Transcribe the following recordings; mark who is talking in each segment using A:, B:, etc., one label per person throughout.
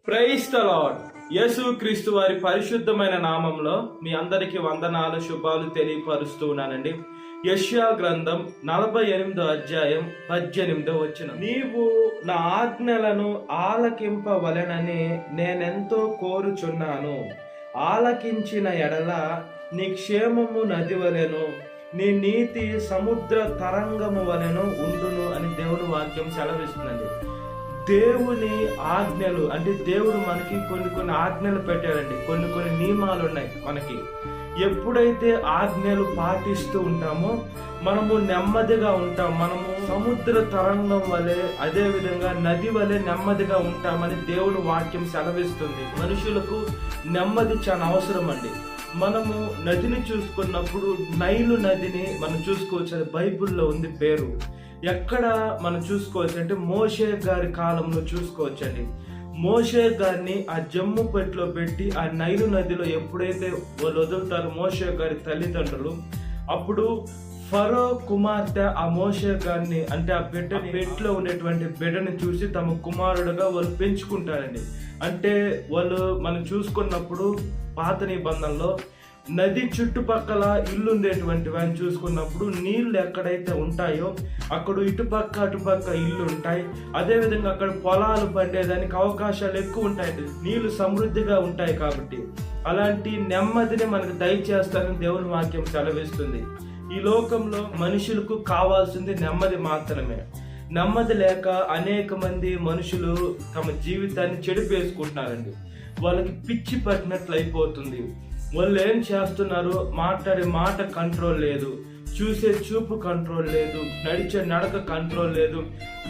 A: Praise the lord. యేసు క్రీస్తు వారి పరిశుద్ధమైన నామంలో మీ అందరికీ వందనాలు, శుభాలు తెలియపరుస్తూ ఉన్నానండి. యెషయా గ్రంథం 48వ అధ్యాయం 18వ వచనం. నీవు నా ఆజ్ఞలను ఆలకింపవలెనని నేనెంతో కోరుచున్నాను. ఆలకించిన ఎడల నీ క్షేమము నది వలెను, నీ నీతి సముద్ర తరంగము వలెను ఉండును అని దేవుని వాక్యం సెలవిస్తుందండి. దేవుని ఆజ్ఞలు అంటే దేవుడు మనకి కొన్ని ఆజ్ఞలు పెట్టారండి. కొన్ని నియమాలు ఉన్నాయి మనకి. ఎప్పుడైతే ఆజ్ఞలు పాటిస్తూ ఉంటామో మనము నెమ్మదిగా ఉంటాం. మనము సముద్ర తరంగం వలె, అదే విధంగా నది వలె నెమ్మదిగా ఉంటామని దేవుని వాక్యం సెలవిస్తుంది. మనుషులకు నెమ్మది చాలా అవసరం అండి. మనము నదిని చూసుకున్నప్పుడు నైలు నదిని మనం చూసుకోవచ్చు. అది బైబిల్లో ఉంది పేరు. ఎక్కడ మనం చూసుకోవచ్చు అంటే మోషే గారి కాలంలో చూసుకోవచ్చండి. మోషే గారిని ఆ జమ్ము పెట్టిలో పెట్టి ఆ నైలు నదిలో ఎప్పుడైతే వాళ్ళు వదులుతారో మోషే గారి తల్లిదండ్రులు, అప్పుడు ఫరో కుమార్తె ఆ మోషే గారిని అంటే ఆ పెట్టిలో ఉండేటువంటి బిడ్డని చూసి తమ కుమారుడుగా వాళ్ళు పెంచుకుంటారండి. అంటే వాళ్ళు మనం చూసుకున్నప్పుడు పాత నిబంధనలో నది చుట్టుపక్కల ఇల్లు ఉండేటువంటి వాడిని చూసుకున్నప్పుడు నీళ్లు ఎక్కడైతే ఉంటాయో అక్కడ ఇటుపక్క అటుపక్క ఇల్లు ఉంటాయి. అదేవిధంగా అక్కడ పొలాలు పండేదానికి అవకాశాలు ఎక్కువ ఉంటాయండి. నీళ్లు సమృద్ధిగా ఉంటాయి కాబట్టి అలాంటి నెమ్మదిని మనకు దయచేస్తారని దేవుని వాక్యం సెలవిస్తుంది. ఈ లోకంలో మనుషులకు కావాల్సింది నెమ్మది మాత్రమే. నెమ్మది లేక అనేక మంది మనుషులు తమ జీవితాన్ని చెడిపేసుకుంటున్నారండి. వాళ్ళకి పిచ్చి పట్టినట్లు అయిపోతుంది. వాళ్ళు ఏం చేస్తున్నారు, మాట్లాడే మాట కంట్రోల్ లేదు, చూసే చూపు కంట్రోల్ లేదు, నడిచే నడక కంట్రోల్ లేదు,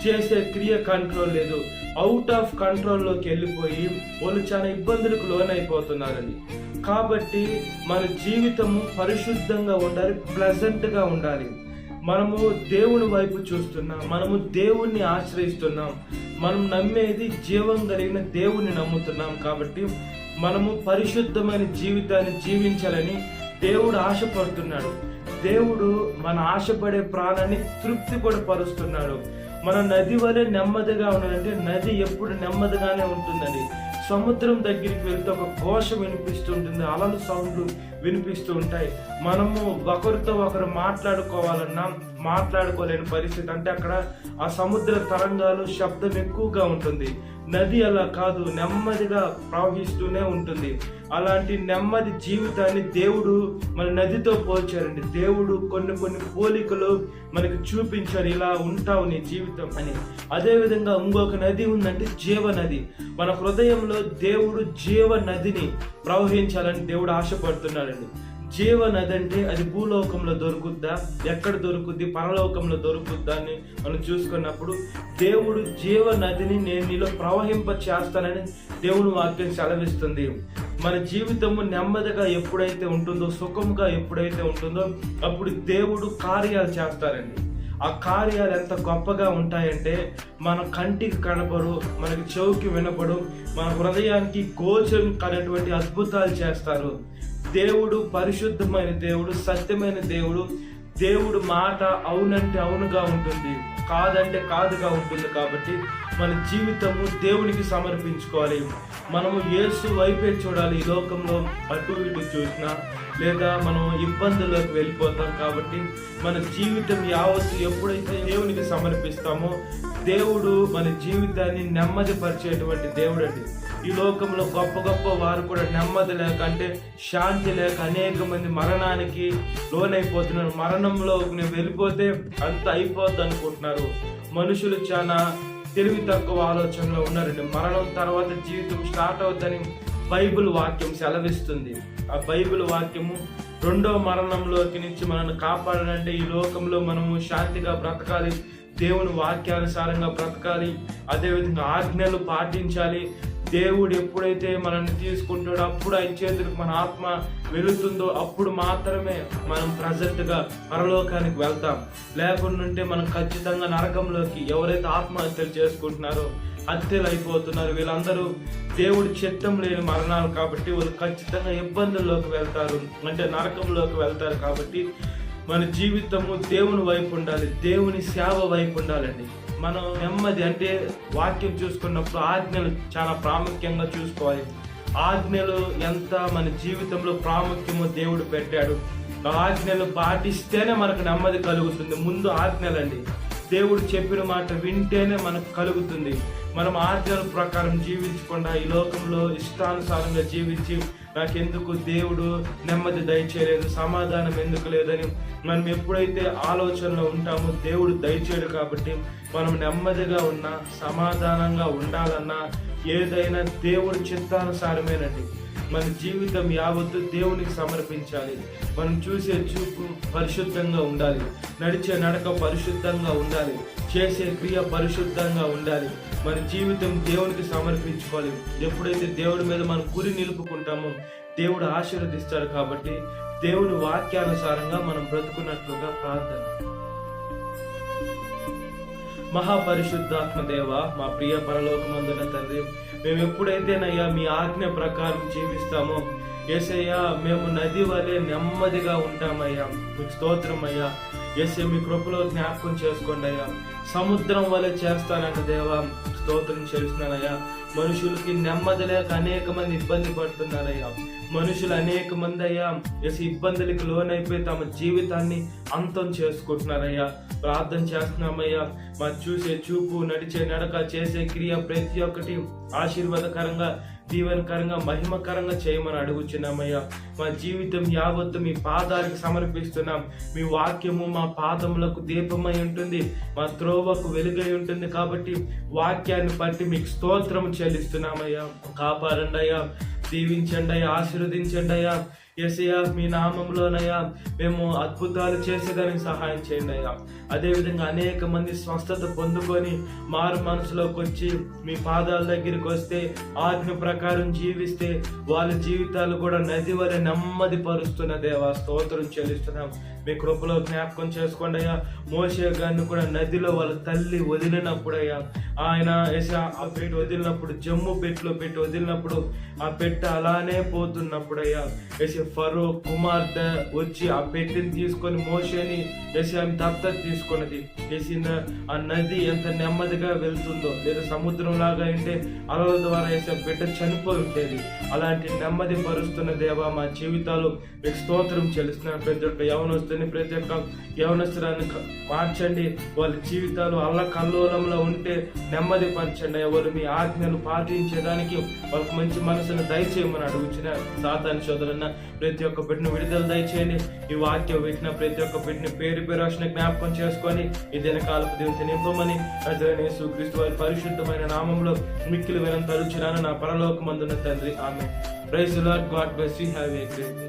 A: చేసే క్రియ కంట్రోల్ లేదు. అవుట్ ఆఫ్ కంట్రోల్లోకి వెళ్ళిపోయి వాళ్ళు చాలా ఇబ్బందులకు లోనైపోతున్నారండి. కాబట్టి మన జీవితము పరిశుద్ధంగా ఉండాలి, ప్లెజెంట్గా ఉండాలి. మనము దేవుని వైపు చూస్తున్నాం, మనము దేవుణ్ణి ఆశ్రయిస్తున్నాం, మనం నమ్మేది జీవం కలిగిన దేవుణ్ణి నమ్ముతున్నాం. కాబట్టి మనము పరిశుద్ధమైన జీవితాన్ని జీవించాలని దేవుడు ఆశపడుతున్నాడు. దేవుడు మన ఆశపడే ప్రాణాన్ని తృప్తి కూడా పరుస్తున్నాడు. మన నది వలె నెమ్మదిగా ఉండాలంటే నది ఎప్పుడు నెమ్మదిగానే ఉంటుందండి. సముద్రం దగ్గరికి వెళ్తే ఒక ఘోష వినిపిస్తుంటుంది, అలలు సౌండ్లు వినిపిస్తూ ఉంటాయి. మనము ఒకరితో ఒకరు మాట్లాడుకోవాలన్నా మాట్లాడుకోలేని పరిస్థితి. అంటే అక్కడ ఆ సముద్ర తరంగాలు శబ్దం ఎక్కువగా ఉంటుంది. నది అలా కాదు, నెమ్మదిగా ప్రవహిస్తూనే ఉంటుంది. అలాంటి నెమ్మది జీవితాన్ని దేవుడు మన నదితో పోల్చారండి. దేవుడు కొన్ని పోలికలు మనకి చూపించారు, ఇలా ఉంటావు నీ జీవితం అని. అదేవిధంగా ఇంకొక నది ఉందంటే జీవ నది. మన హృదయంలో దేవుడు జీవ నదిని ప్రవహించాలని దేవుడు ఆశపడుతున్నాడండి. జీవ నది అంటే అది భూలోకంలో దొరుకుద్దా, ఎక్కడ దొరుకుద్ది, పరలోకంలో దొరుకుద్దా అని మనం చూసుకున్నప్పుడు దేవుడు జీవ నదిని నేను నీలో ప్రవహింప చేస్తానని దేవుని వాక్యం సెలవిస్తుంది. మన జీవితము నెమ్మదిగా ఎప్పుడైతే ఉంటుందో, సుఖంగా ఎప్పుడైతే ఉంటుందో అప్పుడు దేవుడు కార్యాలు చేస్తారండి. ఆ కార్యాలు ఎంత గొప్పగా ఉంటాయంటే మన కంటికి కనపడు, మనకి చెవుకి వినపడు, మన హృదయానికి గోచరం కానటువంటి అద్భుతాలు చేస్తారు. దేవుడు పరిశుద్ధమైన దేవుడు, సత్యమైన దేవుడు. దేవుడు మాట అవునంటే అవునుగా ఉంటుంది, కాదంటే కాదుగా ఉంటుంది. కాబట్టి మన జీవితము దేవునికి సమర్పించుకోవాలి. మనము యేసు వైపే చూడాలి. ఈ లోకంలో అటు ఇటు చూసినా లేదా మనం ఇబ్బందుల్లోకి వెళ్ళిపోతాం. కాబట్టి మన జీవితం యావత్తు ఎప్పుడైతే దేవునికి సమర్పిస్తామో దేవుడు మన జీవితాన్ని నెమ్మది పరిచేటువంటి దేవుడు అండి. ఈ లోకంలో గొప్ప వారు కూడా నెమ్మది లేక అంటే శాంతి లేక అనేక మంది మరణానికి లోనైపోతున్నారు. మరణంలో వెళ్ళిపోతే అంత అయిపోద్ది అనుకుంటున్నారు. మనుషులు చాలా తెలివి తక్కువ ఆలోచనలో ఉన్నారండి. మరణం తర్వాత జీవితం స్టార్ట్ అవుతుందని బైబిల్ వాక్యం సెలవిస్తుంది. ఆ బైబిల్ వాక్యము రెండో మరణంలోకి నుంచి మనల్ని కాపాడాలంటే ఈ లోకంలో మనము శాంతిగా బ్రతకాలి, దేవుని వాక్యానుసారంగా బ్రతకాలి, అదేవిధంగా ఆజ్ఞలు పాటించాలి. దేవుడు ఎప్పుడైతే మనల్ని తీసుకుంటాడో అప్పుడు ఆయన చేతులకు మన ఆత్మ వెళుతుందో అప్పుడు మాత్రమే మనం ప్రజెంట్గా పరలోకానికి వెళ్తాం. లేకుంటే మనం ఖచ్చితంగా నరకంలోకి, ఎవరైతే ఆత్మహత్యలు చేసుకుంటున్నారో హత్యలు అయిపోతున్నారు వీళ్ళందరూ దేవుడి చిత్తం లేని మరణాలు. కాబట్టి వాళ్ళు ఖచ్చితంగా ఇబ్బందుల్లోకి వెళ్తారు, అంటే నరకంలోకి వెళ్తారు. కాబట్టి మన జీవితము దేవుని వైపు ఉండాలి, దేవుని సేవ వైపు ఉండాలండి. మనం నెమ్మది అంటే వాక్యం చూసుకున్నప్పుడు ఆజ్ఞలు చాలా ప్రాముఖ్యంగా చూసుకోవాలి. ఆజ్ఞలు ఎంత మన జీవితంలో ప్రాముఖ్యమో దేవుడు పెట్టాడు. ఆజ్ఞలు పాటిస్తేనే మనకు నెమ్మది కలుగుతుంది. ముందు ఆజ్ఞలండి. దేవుడు చెప్పిన మాట వింటేనే మనకు కలుగుతుంది. మనం ఆజ్ఞల ప్రకారం జీవించకుండా ఈ లోకంలో ఇష్టానుసారంగా జీవించి నాకెందుకు దేవుడు నెమ్మది దయచేయలేదు, సమాధానం ఎందుకు లేదని మనం ఎప్పుడైతే ఆలోచనలో ఉంటామో దేవుడు దయచేయడు. కాబట్టి మనం నెమ్మదిగా ఉన్నా, సమాధానంగా ఉండాలన్నా ఏదైనా దేవుడి చిత్తానుసారమేనండి. మన జీవితం యావత్తు దేవునికి సమర్పించాలి. మనం చూసే చూపు పరిశుద్ధంగా ఉండాలి, నడిచే నడక పరిశుద్ధంగా ఉండాలి, చేసే క్రియ పరిశుద్ధంగా ఉండాలి. మన జీవితం దేవునికి సమర్పించుకోవాలి. ఎప్పుడైతే దేవుడి మీద మనం గురి నిలుపుకుంటామో దేవుడు ఆశీర్వదిస్తాడు. కాబట్టి దేవుని వాక్యానుసారంగా మనం బ్రతుకున్నట్లుగా ప్రార్థన. మహాపరిశుద్ధాత్మ దేవ, మా ప్రియ పరలోకమందున తండ్రి, మేము ఎప్పుడైతేనయ్యా మీ ఆజ్ఞ ప్రకారం జీవిస్తామో యేసయ్యా, మేము నది వలె నెమ్మదిగా ఉంటామయ్యా. మీకు స్తోత్రం అయ్యా. యేసయ్య, మీ కృపలో జ్ఞాపకం చేసుకోండి అయ్యా. సముద్రం వలె చేస్తానంట దేవా, స్తోత్రం చేస్తున్నానయ్యా. మనుషులకి నెమ్మది లేక అనేక మంది ఇబ్బంది పడుతున్నారయ్యా. మనుషులు అనేక మంది అయ్యా ఇబ్బందులకి లోనైపోయి తమ జీవితాన్ని అంతం చేసుకుంటున్నారయ్యా. ప్రార్థన చేస్తున్నామయ్యా. మా చూసే చూపు, నడిచే నడక, చేసే క్రియ ప్రతి ఒక్కటి ఆశీర్వాదకరంగా, దీవెనకరంగా, మహిమకరంగా చేయమని అడుగుచున్నామయ్యా. మా జీవితం యావత్తు మీ పాదాలకు సమర్పిస్తున్నాం. మీ వాక్యము మా పాదములకు దీపమై ఉంటుంది, మా త్రోవకు వెలుగై ఉంటుంది. కాబట్టి వాక్యాన్ని బట్టి మీకు స్తోత్రం చెల్లిస్తున్నామయ్యా. కాపాడండి అయ్యా, దీవించండి అయ్యా, ఆశీర్వదించండి అయ్యా. యేసయ్యా, మీ నామంలోనయ్యా మేము అద్భుతాలు చేసేదానికి సహాయం చేయండి అయ్యా. అదేవిధంగా అనేక మంది స్వస్థత పొందుకొని మారు మనసులోకి వచ్చి మీ పాదాల దగ్గరికి వస్తే, ఆజ్ఞ ప్రకారం జీవిస్తే వాళ్ళ జీవితాలు కూడా నది వలె నెమ్మది పరుస్తున్న దేవా, స్తోత్రం చెల్లిస్తున్నాం. మీ కృపలో జ్ఞాపకం చేసుకోండి అయ్యా. మోషే గారిని కూడా నదిలో వాళ్ళ తల్లి వదిలినప్పుడయ్యా, ఆయన ఆ పెట్టు వదిలినప్పుడు, జమ్ము పెట్టులో పెట్టి వదిలినప్పుడు ఆ పెట్ట అలానే పోతున్నప్పుడయ్యా, ఫరో కుమార్తె వచ్చి ఆ పెట్టిని తీసుకొని మోషేని ఆమె దత్తత తీసుకున్నది. ఆ నది ఎంత నెమ్మదిగా వెళ్తుందో, లేదా సముద్రం లాగా అంటే అలల ద్వారా బిడ్డ చనిపోయి ఉండేది. అలాంటి నెమ్మది పరుస్తున్న దేవా, మా జీవితాలు మీకు స్తోత్రం చెల్లిస్తున్నాను. ప్రతి ఒక్క యవనస్తుని, ప్రతి ఒక్క యవనస్తురాన్ని మార్చండి. వాళ్ళ జీవితాలు అల్లకల్లోలంలో ఉంటే నెమ్మది పరచండి. ఎవరు మీ ఆజ్ఞలు పాటించేదానికి వాళ్ళకి మంచి మనసును దయచేయమని అడుగుచిన సాతాను సోదరున్న ప్రతి ఒక్క బిడ్డను విడుదల దయచేయండి. ఈ వాక్యం వింటున్న ప్రతి ఒక్క బిడ్డని పేరు పేరాశన జ్ఞాపకం చేసుకొని ఈ దినకాలపు దేవుని నింపమని నజరేయుడైన యేసుక్రీస్తు వారి పరిశుద్ధమైన నామంలో మిక్కిలి వినంత తలుచున్నాను నా పరలోకమందున్న తండ్రి. ఆమేన్. Praise the lord. God bless you. Have a great day.